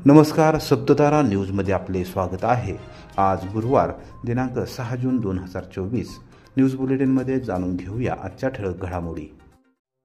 नमस्कार, सप्ततारा न्यूजमध्ये आपले स्वागत आहे। आज गुरुवार दिनांक 6 जून 2024 न्यूज बुलेटिनमध्ये जाणून घेऊया आजच्या ठळक घडामोडी।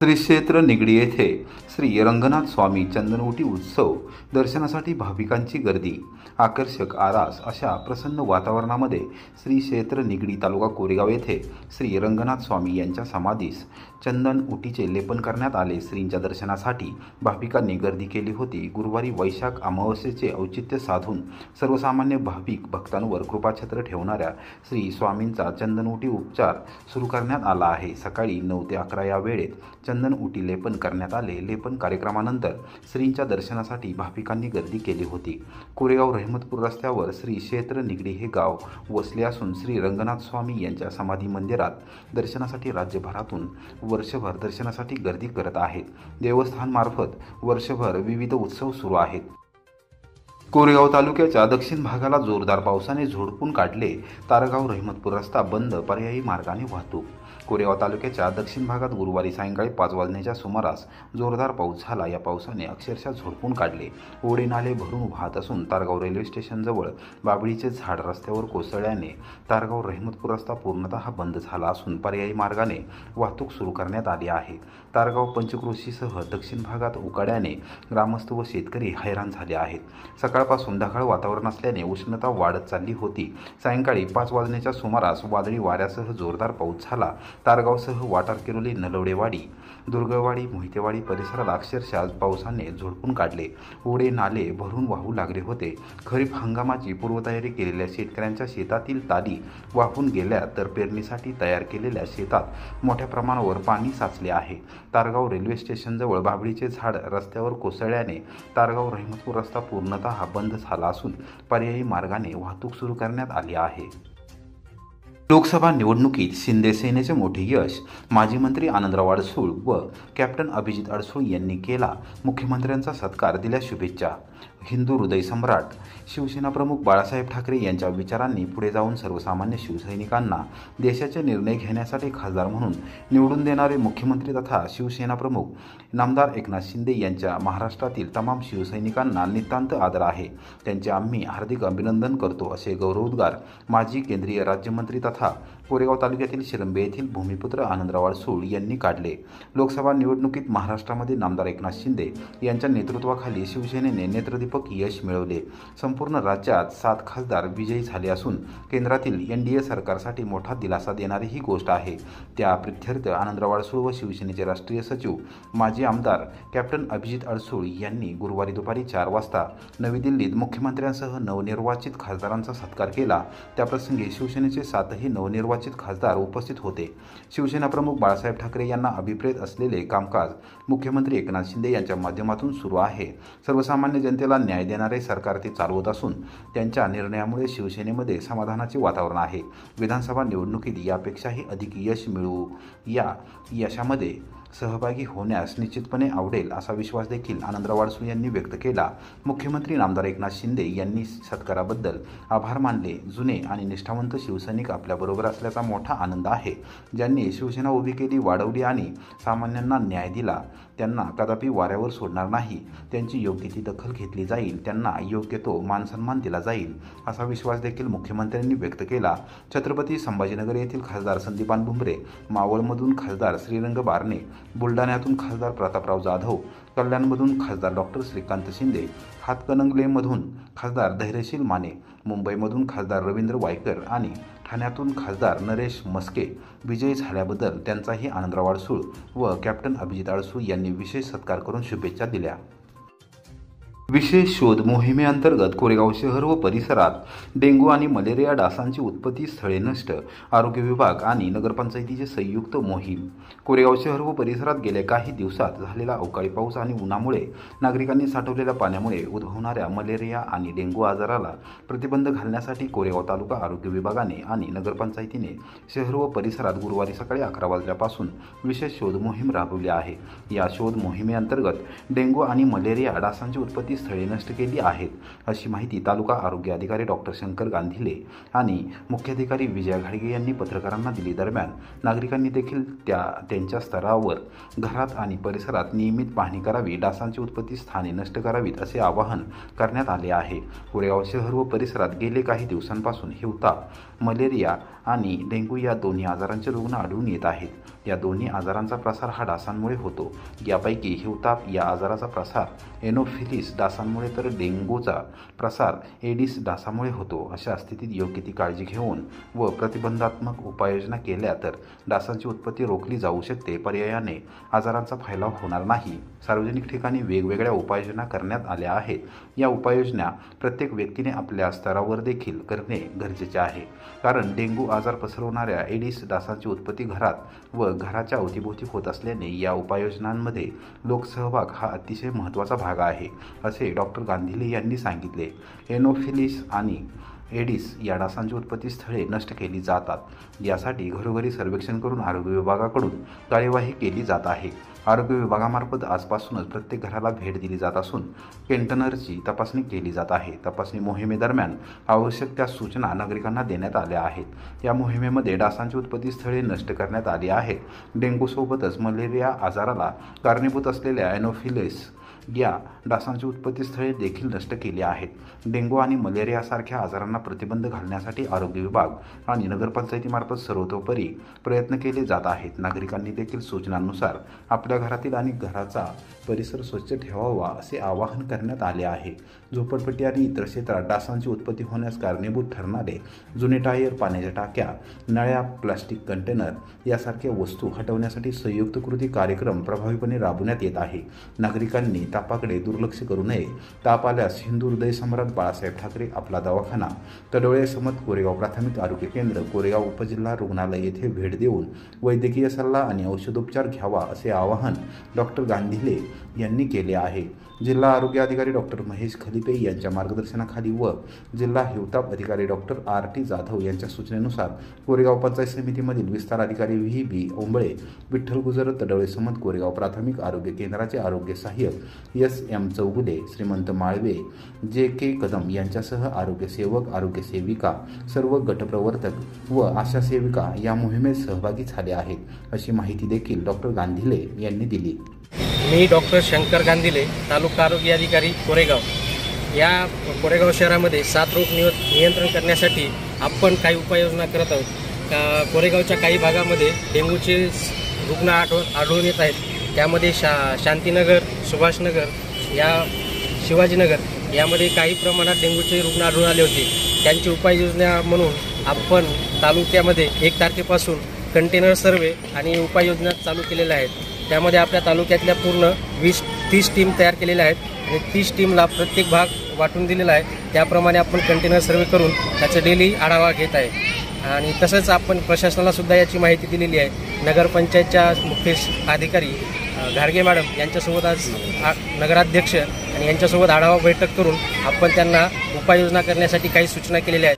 श्री क्षेत्र निगडी येथे श्री रंगनाथ स्वामी चंदनवटी उत्सव दर्शनासाठी भाविकांची गर्दी। आकर्षक आरास अशा प्रसन्न वातावरणामध्ये श्री क्षेत्र निगडी तालुका कोरेगाव येथे श्री रंगनाथ स्वामी यांच्या समाधीस चंदन उटीचे लेपन करण्यात आले। श्रींच्या दर्शनासाठी भाविकांनी गर्दी केली होती। गुरुवारी वैशाख अमावस्येचे औचित्य साधून सर्वसामान्य भाविक भक्तांवर कृपाछत्र ठेवणाऱ्या श्री स्वामींचा चंदनउटी उपचार सुरू करण्यात आला आहे। सकाळी 9 ते 11 या वेळेत चंदन उटी लेपन करण्यात आले। लेपन कार्यक्रमानंतर श्रींच्या दर्शनासाठी भाविकांनी गर्दी केली होती। कोरेगाव रहमतपूर रस्त्यावर श्री क्षेत्र निगडी हे गाव वसले असून श्री रंगनाथ स्वामी यांच्या समाधी मंदिरात दर्शनासाठी राज्यभरातून वर्षभर दर्शनासाठी गर्दी करत आहेत। देवस्थानमार्फत वर्षभर विविध उत्सव सुरू आहेत। कोरेगाव तालुक्याच्या दक्षिण भागाला जोरदार पावसाने झोडपून काढले। तारगाव रहमतपूर रस्ता बंद, पर्यायी मार्गाने वाहतूक। कोरेगाव तालुक्याच्या दक्षिण भागात गुरुवारी सायंकाळी 5 वाजण्याच्या सुमारास जोरदार पाऊस झाला। या पावसाने अक्षरशः झोडपून काढले। ओढे नाले भरून वाहत असून तारगाव रेल्वे स्टेशनजवळ बाबळीचे झाड रस्त्यावर कोसळल्याने तारगाव रहमतपूर रस्ता पूर्णतः बंद झाला असून पर्यायी मार्गाने वाहतूक सुरू करण्यात आली आहे। तारगाव पंचक्रोशीसह दक्षिण भागात उकाड्याने ग्रामस्थ व शेतकरी हैराण झाले आहेत। सकाळपासून ढगाळ वातावरण असल्याने उष्णता वाढत चालली होती। सायंकाळी 5 वाजण्याच्या सुमारास वादळी वाऱ्यासह जोरदार पाऊस झाला। तारगावसह वाटारकिरोली, नलवडेवाडी, दुर्गवाडी, मोहितेवाडी परिसरात अक्षरशः पावसाने झोडपून काढले। ओढे नाले भरून वाहू लागले होते। खरीप हंगामाची पूर्वतयारी केलेल्या शेतकऱ्यांच्या शेतातील ताली वाहून गेल्या तर पेरणीसाठी तयार केलेल्या शेतात मोठ्या प्रमाणावर पाणी साचले आहे। तारगाव रेल्वे स्टेशनजवळ बाबळीचे झाड रस्त्यावर कोसळल्याने तारगाव रहमतपूर रस्ता पूर्णतः बंद झाला असून पर्यायी मार्गाने वाहतूक सुरू करण्यात आली आहे। लोकसभा निवडणुकीत शिंदे सेनेचे मोठे यश। माजी मंत्री आनंदराव अडसूळ व कॅप्टन अभिजित अडसूळ यांनी केला। मुख्यमंत्र्यांचा सत्कार, दिल्या शुभेच्छा। हिंदू हृदय सम्राट शिवसेना प्रमुख बाळासाहेब ठाकरे यांच्या विचारांनी पुढे जाऊन सर्वसामान्य शिवसैनिकांना देशाचे निर्णय घेण्यासाठी खासदार म्हणून निवडून देणारे मुख्यमंत्री तथा शिवसेना प्रमुख नामदार एकनाथ शिंदे यांच्या महाराष्ट्रातील तमाम शिवसैनिकांना नितांत आदर आहे। त्यांचे आम्ही हार्दिक अभिनंदन करतो, असे गौरवोद्गार माजी केंद्रीय राज्यमंत्री तथा कोरेगाव तालुक्यातील शिरंबे येथील भूमिपुत्र आनंदराव अडसूळ यांनी काढले। लोकसभा निवडणुकीत महाराष्ट्रामध्ये नामदार एकनाथ शिंदे यांच्या नेतृत्वाखाली शिवसेनेने नेत्रदीपक यश मिळवले। संपूर्ण राज्यात 7 खासदार विजयी झाले असून केंद्रातील NDA सरकारसाठी मोठा दिलासा देणारी ही गोष्ट आहे। त्या प्रित्यर्थ आनंदराव अडसूळ व शिवसेनेचे राष्ट्रीय सचिव माजी आमदार कॅप्टन अभिजित अडसूळ यांनी गुरुवारी दुपारी 4 वाजता नवी दिल्लीत मुख्यमंत्र्यांसह नवनिर्वाचित खासदारांचा सत्कार केला। त्याप्रसंगी शिवसेनेचे 7ही नवनिर्वाचित खासदार उपस्थित होते। शिवसेना प्रमुख बाळासाहेब ठाकरे यांना अभिप्रेत असलेले कामकाज मुख्यमंत्री एकनाथ शिंदे यांच्या माध्यमातून सुरू आहे। सर्वसामान्य जनतेला न्याय देणारे सरकार ते चालवत असून त्यांच्या निर्णयामुळे शिवसेनेमध्ये समाधानाचे वातावरण आहे। विधानसभा निवडणुकीत यापेक्षाही अधिक यश मिळवू, या यशामध्ये सहभागी होण्यास निश्चितपणे आवडेल, असा विश्वास देखील आनंदराव अडसूळ यांनी व्यक्त केला। मुख्यमंत्री नामदार एकनाथ शिंदे यांनी सत्काराबद्दल आभार मानले। जुने आणि निष्ठावंत शिवसैनिक आपल्याबरोबर असल्याचा मोठा आनंद आहे। ज्यांनी शिवसेना उभी केली, वाढवली आणि सामान्यांना न्याय दिला त्यांना कदापि वाऱ्यावर सोडणार नाही। त्यांची योग्य ती दखल घेतली जाईल, त्यांना योग्य तो मानसन्मान दिला जाईल, असा विश्वास देखील मुख्यमंत्र्यांनी व्यक्त केला। छत्रपती संभाजीनगर येथील खासदार संदीपान भुमरे, मावळमधून खासदार श्रीरंग बारणे, बुलढाण्यातून खासदार प्रतापराव जाधव, कल्याणमधून खासदार डॉक्टर श्रीकांत शिंदे, हातकणंगलेमधून खासदार धैर्यशील माने, मुंबईमधून खासदार रवींद्र वायकर आणि ठाण्यातून खासदार नरेश मस्के विजयी झाल्याबद्दल त्यांचाही आनंदराव अडसूळ व कॅप्टन अभिजित अडसूळ यांनी विशेष सत्कार करून शुभेच्छा दिल्या। विशेष शोध मोहिमेअंतर्गत कोरेगाव शहर व परिसरात डेंग्यू आणि मलेरिया डासांची उत्पत्ती स्थळे नष्ट। आरोग्य विभाग आणि नगरपंचायतीचे संयुक्त मोहीम। कोरेगाव शहर व परिसरात गेल्या काही दिवसात झालेला अवकाळी पाऊस आणि उन्हामुळे नागरिकांनी साठवलेल्या पाण्यामुळे उद्भवणाऱ्या मलेरिया आणि डेंग्यू आजाराला प्रतिबंध घालण्यासाठी कोरेगाव तालुका आरोग्य विभागाने आणि नगरपंचायतीने शहर व परिसरात गुरुवारी सकाळी 11 वाजल्यापासून विशेष शोध मोहीम राबवली आहे। या शोध मोहिमेअंतर्गत डेंग्यू आणि मलेरिया डासांची उत्पत्ती स्थळे नष्ट केली आहेत, अशी माहिती तालुका आरोग्य अधिकारी डॉक्टर शंकर गांधीले आणि मुख्याधिकारी विजया घाडगे यांनी पत्रकारांना दिली. दरम्यान नागरिकांनी देखील त्यांच्या स्तरावर घरात आणि परिसरात नियमित पाहणी करावी, डासांची उत्पत्ती स्थाने नष्ट करावीत असे आवाहन करण्यात आले आहे. कोरेगाव शहर व परिसरात गेले काही दिवसांपासून हिवताप, मलेरिया आणि डेंग्यू या दोन्ही आजारांचे रुग्ण आढळून येत आहेत. या दोन्ही आजारांचा प्रसार हा डासांमुळे होतो. यापैकी हिवताप या आजाराचा प्रसार एनोफिलीस डासांमुळे तर डेंग्यूचा प्रसार एडिस डासामुळे होतो. अशा स्थितीत योग्य ती काळजी घेऊन व प्रतिबंधात्मक उपाययोजना केल्या तर डासांची उत्पत्ती रोखली जाऊ शकते. पर्यायाने आजारांचा फैलाव होणार नाही. सार्वजनिक ठिकाणी वेगवेगळ्या उपाययोजना करण्यात आल्या आहेत. या उपाययोजना प्रत्येक व्यक्तीने आपल्या स्तरावर देखील करणे गरजेचे आहे, कारण डेंग्यू आजार पसरवणाऱ्या एडिस डासांची उत्पत्ती घरात व घराच्या अवतीभोवती होत असल्याने या उपाययोजनांमध्ये लोकसहभाग हा अतिशय महत्त्वाचा भाग आहे, असे डॉक्टर गांधीले यांनी सांगितले. एनोफिलीस आणि एडिस या डासांची उत्पत्ती स्थळे नष्ट केली जातात. यासाठी घरोघरी सर्वेक्षण करून आरोग्य विभागाकडून कार्यवाही केली जात आहे. आरोग्य विभागामार्फत आजपासूनच प्रत्येक घराला भेट दिली जात असून कंटेनरची तपासणी केली जात आहे. तपासणी मोहिमेदरम्यान आवश्यक त्या सूचना नागरिकांना देण्यात आल्या आहेत. या मोहिमेमध्ये डासांची उत्पत्ती स्थळे नष्ट करण्यात आली आहेत. डेंग्यूसोबतच मलेरिया आजाराला कारणीभूत असलेल्या एनोफिलीस या डासांची उत्पत्ती स्थळे देखील नष्ट केली आहेत. डेंग्यू आणि मलेरियासारख्या आजारांना प्रतिबंध घालण्यासाठी आरोग्य विभाग आणि नगरपंचायतीमार्फत सर्वतोपरी प्रयत्न केले जात आहेत. नागरिकांनी देखील सूचनांनुसार आपल्या घरातील आणि घराचा परिसर स्वच्छ ठेवावा असे आवाहन करण्यात आले आहे. झोपडपट्टी आणि इतर क्षेत्रात डासांची उत्पत्ती होण्यास कारणीभूत ठरणारे जुने टायर, पाण्याच्या टाक्या, नळ्या, प्लास्टिक कंटेनर यासारख्या वस्तू हटवण्यासाठी संयुक्त कृती कार्यक्रम प्रभावीपणे राबवण्यात येत आहे. नागरिकांनी तापाकडे दुर्लक्ष करू नये. ताप आल्यास हिंदू हृदय सम्राट बाळासाहेब ठाकरे आपला दवाखाना, तडोळे समत कोरेगाव प्राथमिक आरोग्य केंद्र, कोरेगाव उपजिल्हा रुग्णालय येथे भेट देऊन वैद्यकीय सल्ला आणि औषधोपचार घ्यावा असे आवाहन डॉक्टर गांधीले यांनी केले आहे. जिल्हा आरोग्य अधिकारी डॉक्टर महेश खलिपे यांच्या मार्गदर्शनाखाली व जिल्हा हिवताप अधिकारी डॉक्टर RT जाधव यांच्या सूचनेनुसार कोरेगाव पंचायत समितीमधील विस्तार अधिकारी VB ओंबळे, विठ्ठल गुजर, तडोळे समत कोरेगाव प्राथमिक आरोग्य केंद्राचे आरोग्य सहाय्यक SM चौगुले, श्रीमंत माळवे, JK कदम यांच्यासह आरोग्य सेवक, आरोग्य सेविका, सर्व गटप्रवर्तक व आशा सेविका या मोहिमेत सहभागी झाले आहेत, अशी माहिती देखील डॉक्टर गांधीले यांनी दिली. मी डॉक्टर शंकर गांधीले, तालुका आरोग्य अधिकारी कोरेगाव. या कोरेगाव शहरामध्ये साथरोग नियंत्रण करण्यासाठी आपण काही उपाययोजना करत आहोत. कोरेगावच्या काही भागामध्ये डेंग्यूचे रुग्ण आढळून येत आहेत. त्यामध्ये शांतीनगर, सुभाषनगर, या शिवाजीनगर यामध्ये काही प्रमाणात डेंग्यूचे रुग्ण आढळून आले होते. त्यांची उपाययोजना म्हणून आपण तालुक्यामध्ये 1 तारखेपासून कंटेनर सर्वे आणि उपाययोजना चालू केलेल्या आहेत. त्यामध्ये आपल्या तालुक्यातल्या पूर्ण 20-30 टीम तयार केलेल्या आहेत आणि 30 टीमला प्रत्येक भाग वाटून दिलेला आहे. त्याप्रमाणे आपण कंटेनर सर्वे करून त्याचा डेली आढावा घेत आहे. आणि तसंच आपण प्रशासनाला सुद्धा याची माहिती दिलेली आहे. नगरपंचायतच्या मुख्य अधिकारी घाडगे मॅडम यांच्यासोबत आज नगराध्यक्ष आणि यांच्यासोबत आढावा बैठक करून आपण त्यांना उपाययोजना करण्यासाठी काही सूचना केलेल्या आहेत.